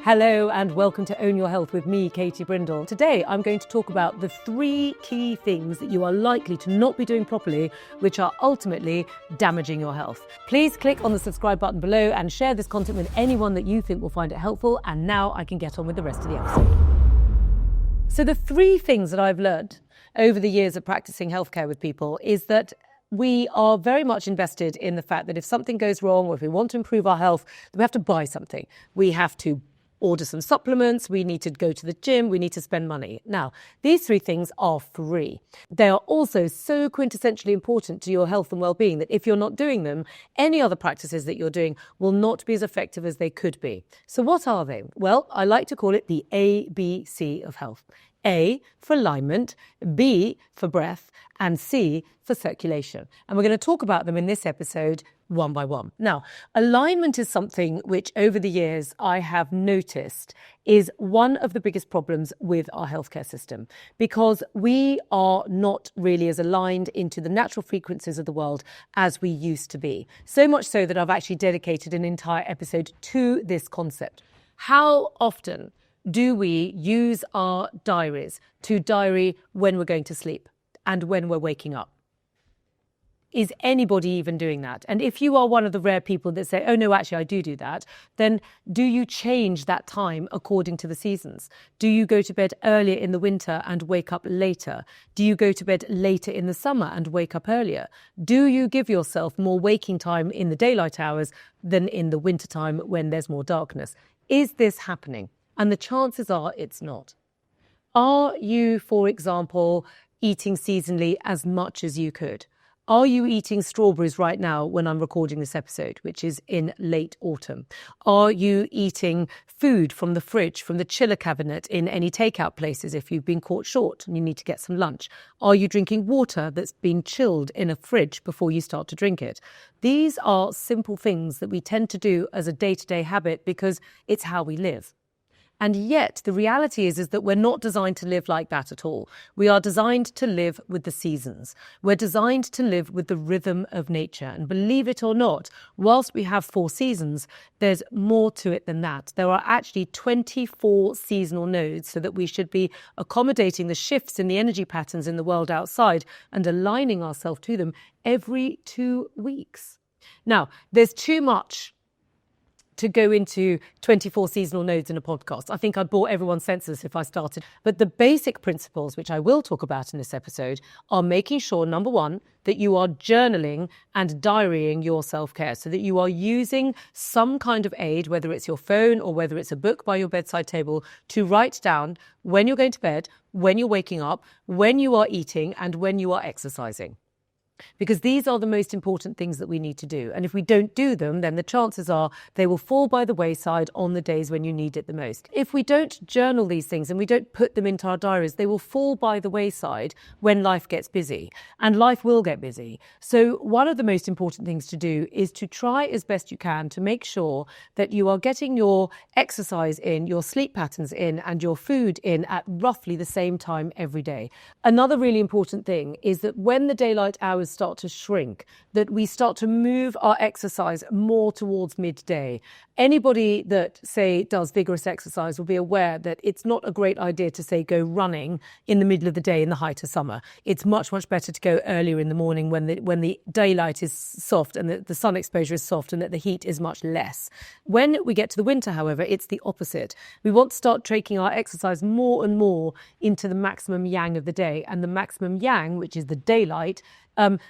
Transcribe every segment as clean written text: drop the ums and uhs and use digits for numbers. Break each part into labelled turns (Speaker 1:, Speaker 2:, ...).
Speaker 1: Hello and welcome to Own Your Health with me, Katie Brindle. Today I'm going to talk about the 3 key things that you are likely to not be doing properly, which are ultimately damaging your health. Please click on the subscribe button below and share this content with anyone that you think will find it helpful. And now I can get on with the rest of the episode. So the 3 things that I've learned over the years of practicing healthcare with people is that we are very much invested in the fact that if something goes wrong or if we want to improve our health, then we have to buy something. We have to order some supplements, we need to go to the gym, we need to spend money. Now, these 3 things are free. They are also so quintessentially important to your health and well-being that if you're not doing them, any other practices that you're doing will not be as effective as they could be. So what are they? Well, I like to call it the ABC of health. A for alignment, B for breath, and C for circulation. And we're going to talk about them in this episode one by one. Now, alignment is something which over the years I have noticed is one of the biggest problems with our healthcare system, because we are not really as aligned into the natural frequencies of the world as we used to be. So much so that I've actually dedicated an entire episode to this concept. How often do we use our diaries to diary when we're going to sleep and when we're waking up? Is anybody even doing that? And if you are one of the rare people that say, oh no, actually I do that, then do you change that time according to the seasons? Do you go to bed earlier in the winter and wake up later? Do you go to bed later in the summer and wake up earlier? Do you give yourself more waking time in the daylight hours than in the winter time when there's more darkness? Is this happening? And the chances are it's not. Are you, for example, eating seasonally as much as you could? Are you eating strawberries right now when I'm recording this episode, which is in late autumn? Are you eating food from the fridge, from the chiller cabinet in any takeout places if you've been caught short and you need to get some lunch? Are you drinking water that's been chilled in a fridge before you start to drink it? These are simple things that we tend to do as a day-to-day habit because it's how we live. And yet the reality is that we're not designed to live like that at all. We are designed to live with the seasons. We're designed to live with the rhythm of nature. And believe it or not, whilst we have 4 seasons, there's more to it than that. There are actually 24 seasonal nodes, so that we should be accommodating the shifts in the energy patterns in the world outside and aligning ourselves to them every 2 weeks. Now, there's too much to go into 24 seasonal nodes in a podcast. I think I'd bore everyone's senses if I started. But the basic principles, which I will talk about in this episode, are making sure, number 1, that you are journaling and diarying your self-care, so that you are using some kind of aid, whether it's your phone or whether it's a book by your bedside table, to write down when you're going to bed, when you're waking up, when you are eating, and when you are exercising. Because these are the most important things that we need to do. And if we don't do them, then the chances are they will fall by the wayside on the days when you need it the most. If we don't journal these things and we don't put them into our diaries, they will fall by the wayside when life gets busy. And life will get busy. So one of the most important things to do is to try as best you can to make sure that you are getting your exercise in, your sleep patterns in, and your food in at roughly the same time every day. Another really important thing is that when the daylight hours start to shrink, that we start to move our exercise more towards midday. Anybody that, say, does vigorous exercise will be aware that it's not a great idea to, say, go running in the middle of the day in the height of summer. It's much, much better to go earlier in the morning when the daylight is soft and the sun exposure is soft and that the heat is much less. When we get to the winter, however, it's the opposite. We want to start taking our exercise more and more into the maximum yang of the day. And the maximum yang, which is the daylight,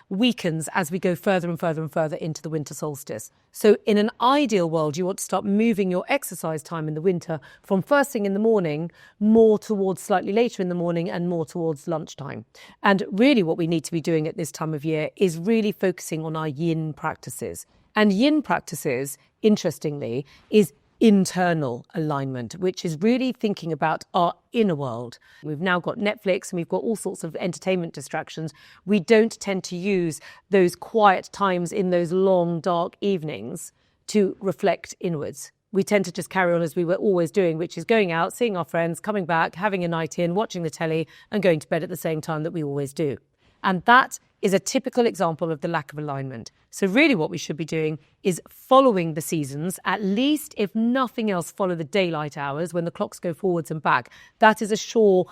Speaker 1: weakens as we go further and further and further into the winter solstice. So in an ideal world, you want to start moving your exercise time in the winter from first thing in the morning more towards slightly later in the morning and more towards lunchtime. And really what we need to be doing at this time of year is really focusing on our yin practices. And yin practices, interestingly, is internal alignment, which is really thinking about our inner world. We've now got Netflix and we've got all sorts of entertainment distractions. We don't tend to use those quiet times in those long, dark evenings to reflect inwards. We tend to just carry on as we were always doing, which is going out, seeing our friends, coming back, having a night in, watching the telly and going to bed at the same time that we always do. And that is a typical example of the lack of alignment. So really what we should be doing is following the seasons, at least if nothing else, follow the daylight hours when the clocks go forwards and back. That is a sure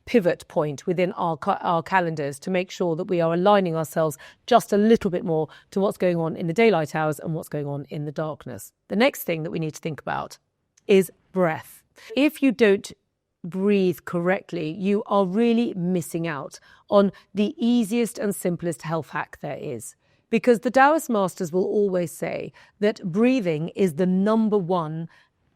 Speaker 1: pivot point within our calendars to make sure that we are aligning ourselves just a little bit more to what's going on in the daylight hours and what's going on in the darkness. The next thing that we need to think about is breath. If you don't breathe correctly, you are really missing out on the easiest and simplest health hack there is. Because the Taoist masters will always say that breathing is the number one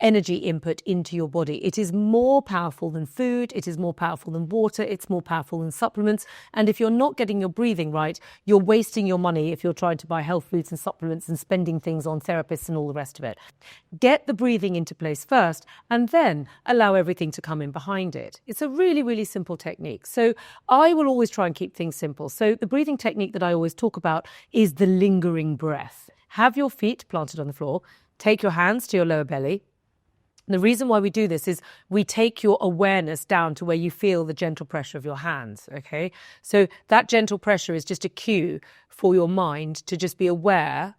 Speaker 1: energy input into your body. It is more powerful than food, it is more powerful than water, it's more powerful than supplements. And if you're not getting your breathing right, you're wasting your money if you're trying to buy health foods and supplements and spending things on therapists and all the rest of it. Get the breathing into place first and then allow everything to come in behind it. It's a really, really simple technique. So I will always try and keep things simple. So the breathing technique that I always talk about is the lingering breath. Have your feet planted on the floor, take your hands to your lower belly. The reason why we do this is we take your awareness down to where you feel the gentle pressure of your hands, okay? So that gentle pressure is just a cue for your mind to just be aware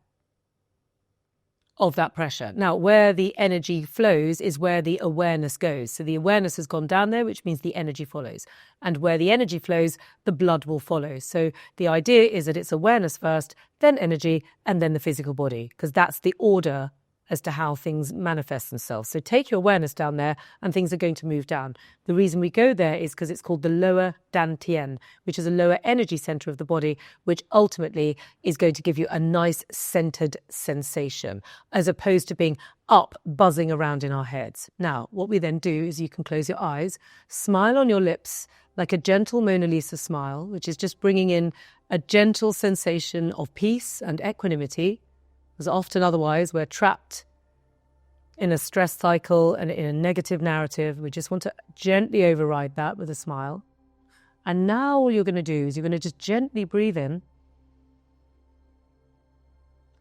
Speaker 1: of that pressure. Now, where the energy flows is where the awareness goes. So the awareness has gone down there, which means the energy follows. And where the energy flows, the blood will follow. So the idea is that it's awareness first, then energy, and then the physical body, because that's the order as to how things manifest themselves. So take your awareness down there and things are going to move down. The reason we go there is because it's called the lower dantian, which is a lower energy center of the body, which ultimately is going to give you a nice centered sensation, as opposed to being up, buzzing around in our heads. Now, what we then do is you can close your eyes, smile on your lips like a gentle Mona Lisa smile, which is just bringing in a gentle sensation of peace and equanimity. Because often otherwise we're trapped in a stress cycle and in a negative narrative. We just want to gently override that with a smile. And now all you're going to do is you're going to just gently breathe in,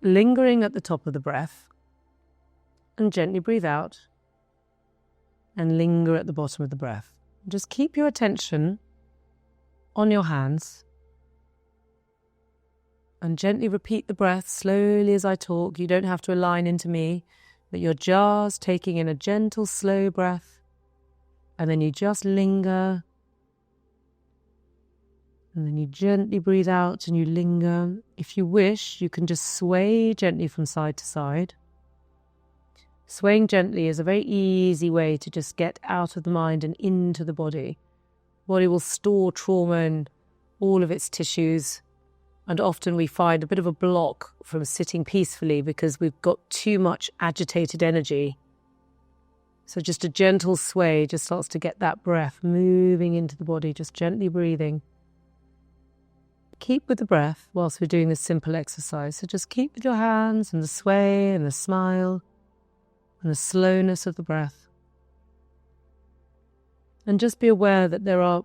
Speaker 1: lingering at the top of the breath, and gently breathe out and linger at the bottom of the breath. Just keep your attention on your hands. And gently repeat the breath slowly as I talk. You don't have to align into me, but you're just taking in a gentle, slow breath. And then you just linger. And then you gently breathe out and you linger. If you wish, you can just sway gently from side to side. Swaying gently is a very easy way to just get out of the mind and into the body. The body will store trauma in all of its tissues. And often we find a bit of a block from sitting peacefully because we've got too much agitated energy. So just a gentle sway just starts to get that breath moving into the body, just gently breathing. Keep with the breath whilst we're doing this simple exercise. So just keep with your hands and the sway and the smile and the slowness of the breath. And just be aware that there are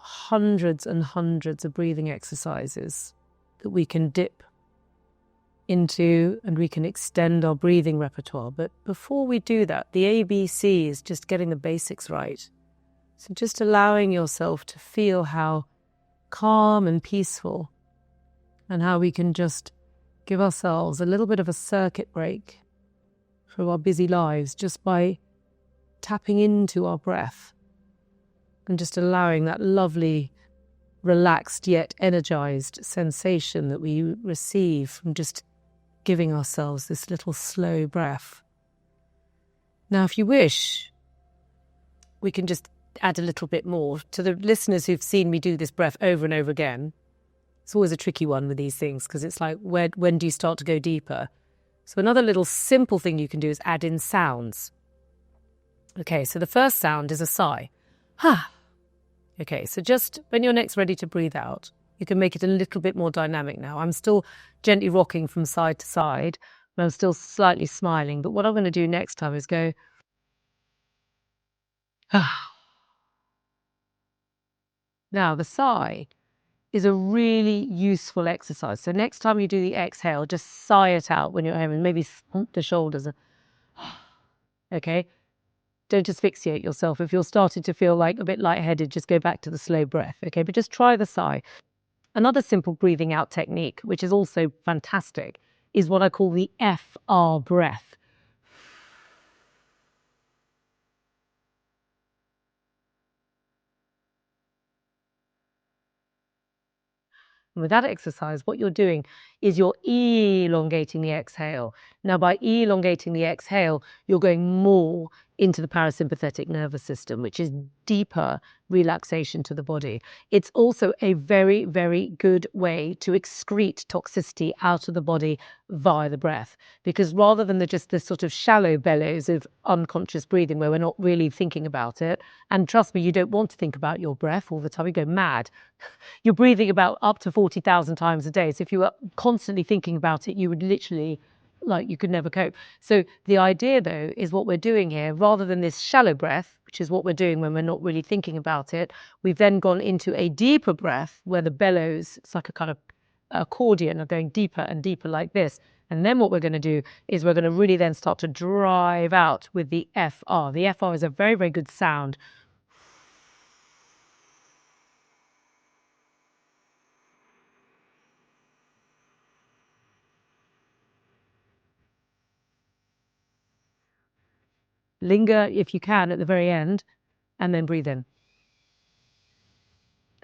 Speaker 1: hundreds and hundreds of breathing exercises that we can dip into and we can extend our breathing repertoire. But before we do that, the ABC is just getting the basics right. So just allowing yourself to feel how calm and peaceful and how we can just give ourselves a little bit of a circuit break from our busy lives just by tapping into our breath and just allowing that lovely relaxed yet energized sensation that we receive from just giving ourselves this little slow breath. Now, if you wish, we can just add a little bit more. To the listeners who've seen me do this breath over and over again, it's always a tricky one with these things because it's like, when do you start to go deeper? So another little simple thing you can do is add in sounds. Okay, so the first sound is a sigh. Ha! Okay, so just when you're next ready to breathe out, you can make it a little bit more dynamic now. I'm still gently rocking from side to side, and I'm still slightly smiling. But what I'm going to do next time is go, ah. Now, the sigh is a really useful exercise. So next time you do the exhale, just sigh it out when you're home and maybe thump the shoulders. Okay? Don't asphyxiate yourself. If you're starting to feel like a bit lightheaded, just go back to the slow breath, okay? But just try the sigh. Another simple breathing out technique, which is also fantastic, is what I call the FR breath. And with that exercise, what you're doing is you're elongating the exhale. Now, by elongating the exhale, you're going more into the parasympathetic nervous system, which is deeper relaxation to the body. It's also a very, very good way to excrete toxicity out of the body via the breath. Because rather than just the sort of shallow bellows of unconscious breathing where we're not really thinking about it, and trust me, you don't want to think about your breath all the time, you go mad. You're breathing about up to 40,000 times a day. So if you were constantly thinking about it, you would literally, you could never cope. So the idea, though, is what we're doing here, rather than this shallow breath, which is what we're doing when we're not really thinking about it, we've then gone into a deeper breath where the bellows, it's like a kind of accordion, are going deeper and deeper like this. And then what we're going to do is we're going to really then start to drive out with the FR. The FR is a very, very good sound. Linger, if you can, at the very end, and then breathe in.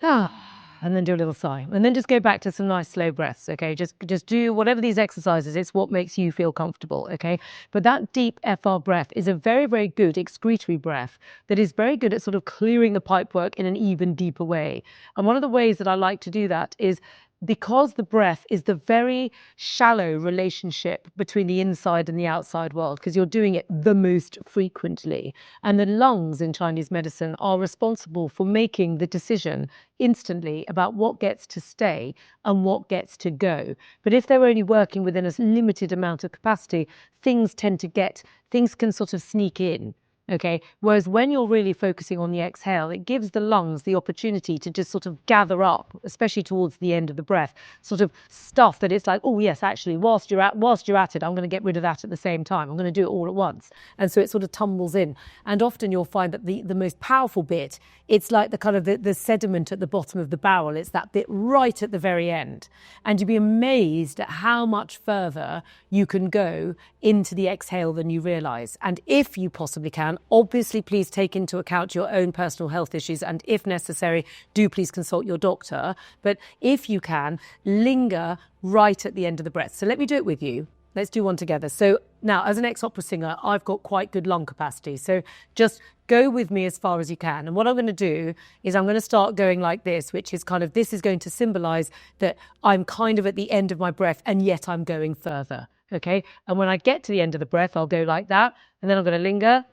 Speaker 1: And then do a little sigh. And then just go back to some nice slow breaths, okay? Just do whatever these exercises, it's what makes you feel comfortable, okay? But that deep FR breath is a very, very good excretory breath that is very good at sort of clearing the pipework in an even deeper way. And one of the ways that I like to do that is because the breath is the very shallow relationship between the inside and the outside world, because you're doing it the most frequently. And the lungs in Chinese medicine are responsible for making the decision instantly about what gets to stay and what gets to go. But if they're only working within a limited amount of capacity, things can sort of sneak in. Okay. Whereas when you're really focusing on the exhale, it gives the lungs the opportunity to just sort of gather up, especially towards the end of the breath, sort of stuff that it's like, oh yes, actually, whilst you're at it, I'm going to get rid of that at the same time. I'm going to do it all at once. And so it sort of tumbles in. And often you'll find that the most powerful bit, it's like the kind of the sediment at the bottom of the barrel. It's that bit right at the very end. And you'd be amazed at how much further you can go into the exhale than you realize. And if you possibly can, obviously, please take into account your own personal health issues. And if necessary, do please consult your doctor. But if you can, linger right at the end of the breath. So let me do it with you. Let's do one together. So now, as an ex-opera singer, I've got quite good lung capacity. So just go with me as far as you can. And what I'm going to do is I'm going to start going like this, which is kind of, this is going to symbolize that I'm kind of at the end of my breath and yet I'm going further. Okay. And when I get to the end of the breath, I'll go like that. And then I'm going to linger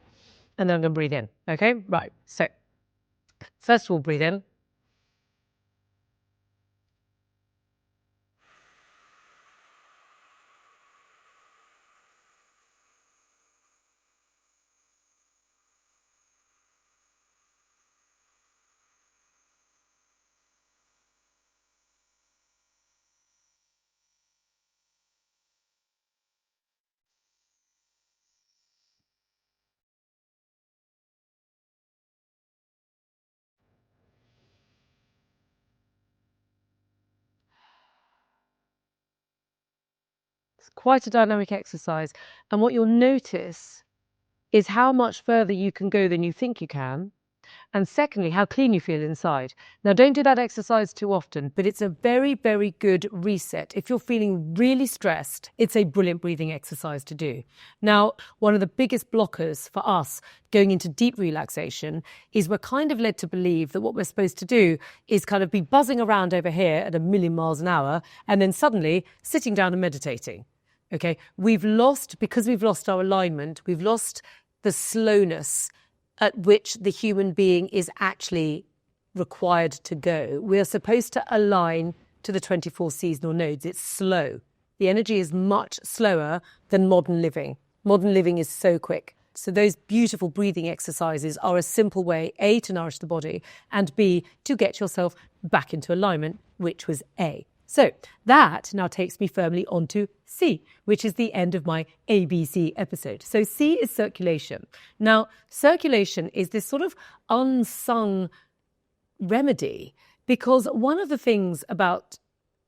Speaker 1: and then I'm going to breathe in. Okay. Right. So first of all, breathe in. It's quite a dynamic exercise. And what you'll notice is how much further you can go than you think you can. And secondly, how clean you feel inside. Now, don't do that exercise too often, but it's a very, very good reset. If you're feeling really stressed, it's a brilliant breathing exercise to do. Now, one of the biggest blockers for us going into deep relaxation is we're kind of led to believe that what we're supposed to do is kind of be buzzing around over here at 1,000,000 miles an hour and then suddenly sitting down and meditating. Okay, because we've lost our alignment, we've lost the slowness at which the human being is actually required to go. We are supposed to align to the 24 seasonal nodes. It's slow. The energy is much slower than modern living. Modern living is so quick. So those beautiful breathing exercises are a simple way, A, to nourish the body, and B, to get yourself back into alignment, which was A. So that now takes me firmly onto C, which is the end of my ABC episode. So C is circulation. Now, circulation is this sort of unsung remedy Because one of the things about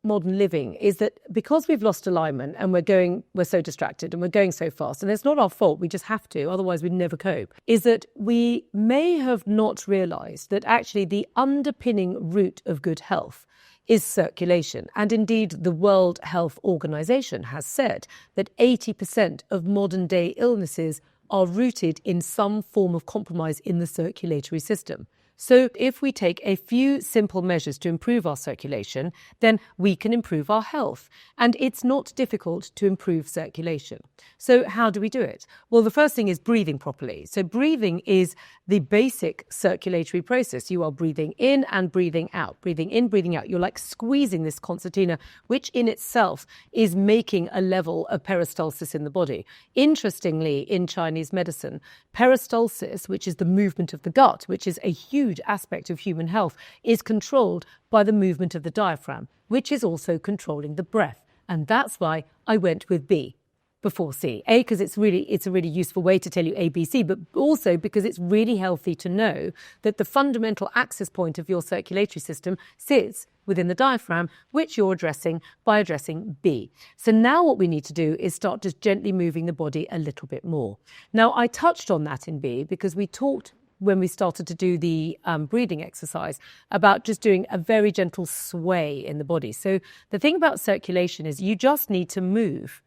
Speaker 1: modern living is that because we've lost alignment and we're so distracted and we're going so fast, and it's not our fault, we just have to, otherwise we'd never cope, is that we may have not realised that actually the underpinning root of good health is circulation. And indeed, the World Health Organization has said that 80% of modern day illnesses are rooted in some form of compromise in the circulatory system. So if we take a few simple measures to improve our circulation, then we can improve our health. And it's not difficult to improve circulation. So how do we do it? Well, the first thing is breathing properly. So breathing is the basic circulatory process. You are breathing in and breathing out, breathing in, breathing out. You're like squeezing this concertina, which in itself is making a level of peristalsis in the body. Interestingly, in Chinese medicine, peristalsis, which is the movement of the gut, which is a huge aspect of human health, is controlled by the movement of the diaphragm, which is also controlling the breath. And that's why I went with B before C. A, because it's a really useful way to tell you ABC, but also because it's really healthy to know that the fundamental access point of your circulatory system sits within the diaphragm, which you're addressing by addressing B. So now what we need to do is start just gently moving the body a little bit more. Now, I touched on that in B because we talked when we started to do the breathing exercise about just doing a very gentle sway in the body. So the thing about circulation is you just need to move.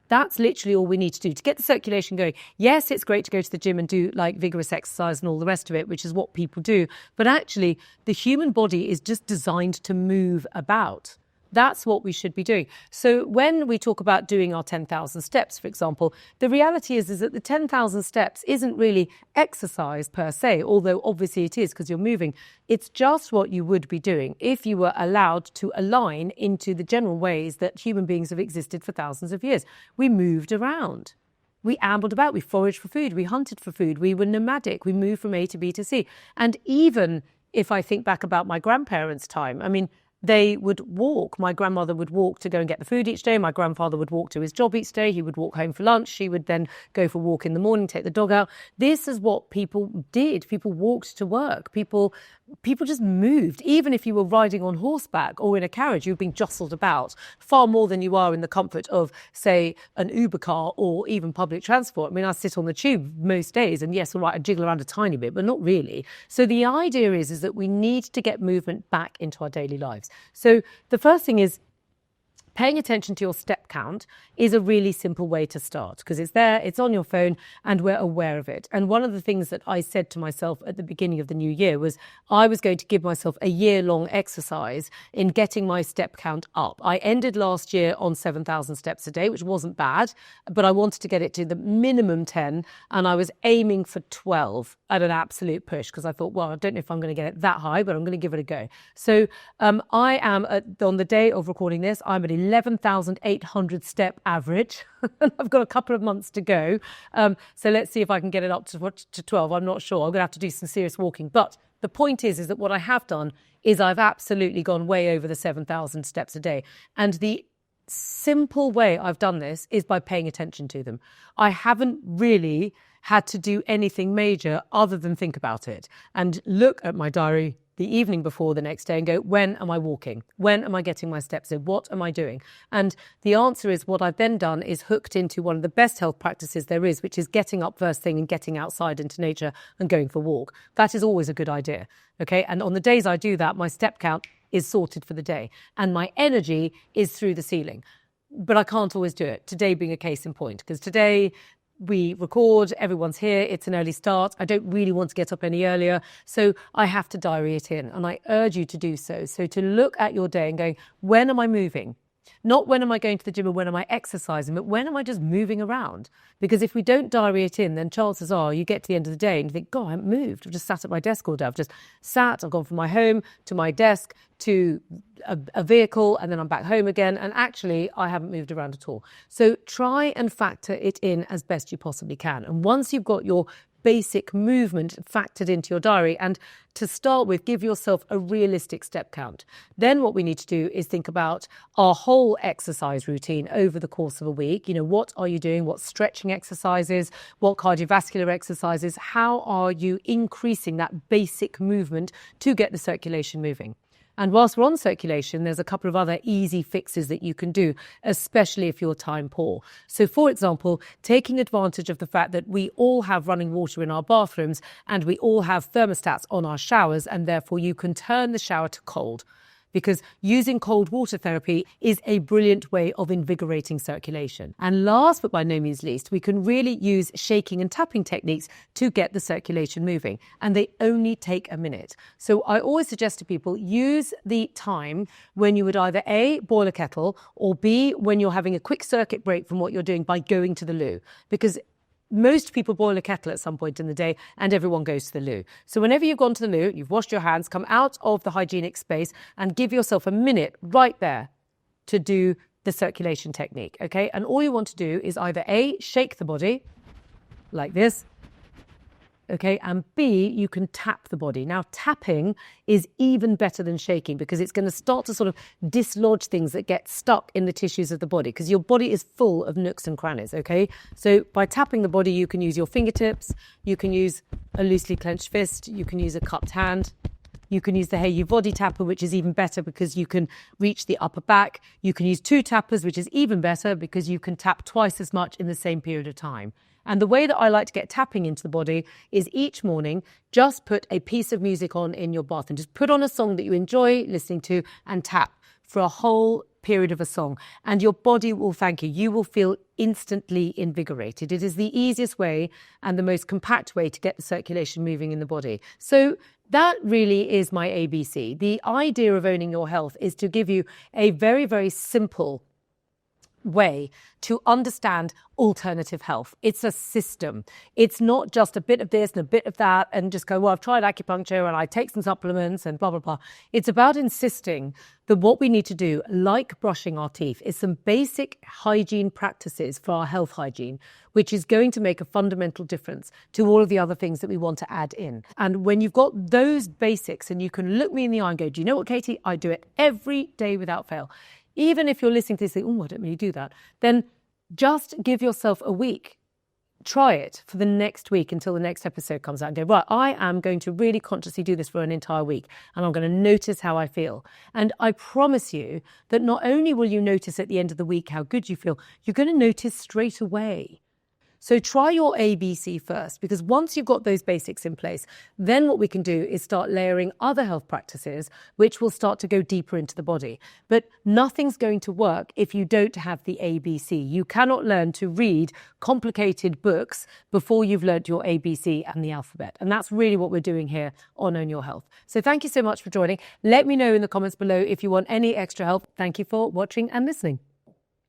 Speaker 1: That's literally all we need to do to get the circulation going. Yes, it's great to go to the gym and do like vigorous exercise and all the rest of it, which is what people do. But actually, the human body is just designed to move about. That's what we should be doing. So when we talk about doing our 10,000 steps, for example, the reality is that the 10,000 steps isn't really exercise per se, although obviously it is because you're moving. It's just what you would be doing if you were allowed to align into the general ways that human beings have existed for thousands of years. We moved around. We ambled about, we foraged for food, we hunted for food, we were nomadic, we moved from A to B to C. And even if I think back about my grandparents' time, I mean, they would walk. My grandmother would walk to go and get the food each day. My grandfather would walk to his job each day. He would walk home for lunch. She would then go for a walk in the morning, take the dog out. This is what people did. People walked to work. People just moved. Even if you were riding on horseback or in a carriage, you've been jostled about far more than you are in the comfort of, say, an Uber car or even public transport. I mean, I sit on the tube most days and yes, all right, I jiggle around a tiny bit, but not really. So the idea is that we need to get movement back into our daily lives. So the first thing is paying attention to your step count is a really simple way to start because it's there, it's on your phone, and we're aware of it. And one of the things that I said to myself at the beginning of the new year was I was going to give myself a year-long exercise in getting my step count up. I ended last year on 7,000 steps a day, which wasn't bad, but I wanted to get it to the minimum 10, and I was aiming for 12 at an absolute push because I thought, well, I don't know if I'm going to get it that high, but I'm going to give it a go. So I am, on the day of recording this, I'm at 11,800 step average. I've got a couple of months to go. So let's see if I can get it up to 12. I'm not sure. I'm going to have to do some serious walking. But the point is that what I have done is I've absolutely gone way over the 7,000 steps a day. And the simple way I've done this is by paying attention to them. I haven't really had to do anything major other than think about it and look at my diary the evening before the next day and go, when am I walking? When am I getting my steps in? What am I doing? And the answer is what I've then done is hooked into one of the best health practices there is, which is getting up first thing and getting outside into nature and going for a walk. That is always a good idea. Okay. And on the days I do that, my step count is sorted for the day and my energy is through the ceiling. But I can't always do it. Today being a case in point, because today we record, everyone's here, it's an early start. I don't really want to get up any earlier, so I have to diary it in, and I urge you to do so. So to look at your day and going, when am I moving? Not when am I going to the gym or when am I exercising, but when am I just moving around? Because if we don't diary it in, then chances are you get to the end of the day and you think, God, I haven't moved. I've just sat at my desk all day. I've just sat, I've gone from my home to my desk to a vehicle, and then I'm back home again. And actually, I haven't moved around at all. So try and factor it in as best you possibly can. And once you've got your basic movement factored into your diary, and to start with, give yourself a realistic step count. Then what we need to do is think about our whole exercise routine over the course of a week. You know, what are you doing? What stretching exercises? What cardiovascular exercises? How are you increasing that basic movement to get the circulation moving? And whilst we're on circulation, there's a couple of other easy fixes that you can do, especially if you're time poor. So for example, taking advantage of the fact that we all have running water in our bathrooms and we all have thermostats on our showers, and therefore you can turn the shower to cold. Because using cold water therapy is a brilliant way of invigorating circulation. And last but by no means least, we can really use shaking and tapping techniques to get the circulation moving. And they only take a minute. So I always suggest to people, use the time when you would either A, boil a kettle, or B, when you're having a quick circuit break from what you're doing by going to the loo. Because most people boil a kettle at some point in the day and everyone goes to the loo. So whenever you've gone to the loo, you've washed your hands, come out of the hygienic space and give yourself a minute right there to do the circulation technique, okay? And all you want to do is either A, shake the body like this, okay, and B, you can tap the body. Now, tapping is even better than shaking because it's going to start to sort of dislodge things that get stuck in the tissues of the body, because your body is full of nooks and crannies, okay? So by tapping the body, you can use your fingertips, you can use a loosely clenched fist, you can use a cupped hand, you can use the Hey You Body Tapper, which is even better because you can reach the upper back. You can use two tappers, which is even better because you can tap twice as much in the same period of time. And the way that I like to get tapping into the body is each morning, just put a piece of music on in your bath and just put on a song that you enjoy listening to and tap for a whole period of a song. And your body will thank you. You will feel instantly invigorated. It is the easiest way and the most compact way to get the circulation moving in the body. So that really is my ABC. The idea of owning your health is to give you a very, very simple way to understand alternative health. It's a system. It's not just a bit of this and a bit of that and just go, well, I've tried acupuncture and I take some supplements and blah, blah, blah. It's about insisting that what we need to do, like brushing our teeth, is some basic hygiene practices for our health hygiene, which is going to make a fundamental difference to all of the other things that we want to add in. And when you've got those basics and you can look me in the eye and go, do you know what, Katie? I do it every day without fail. Even if you're listening to this, oh, I don't really do that, then just give yourself a week. Try it for the next week until the next episode comes out and go, right, I am going to really consciously do this for an entire week and I'm going to notice how I feel. And I promise you that not only will you notice at the end of the week how good you feel, you're going to notice straight away. So try your ABC first, because once you've got those basics in place, then what we can do is start layering other health practices, which will start to go deeper into the body. But nothing's going to work if you don't have the ABC. You cannot learn to read complicated books before you've learned your ABC and the alphabet. And that's really what we're doing here on Own Your Health. So thank you so much for joining. Let me know in the comments below if you want any extra help. Thank you for watching and listening.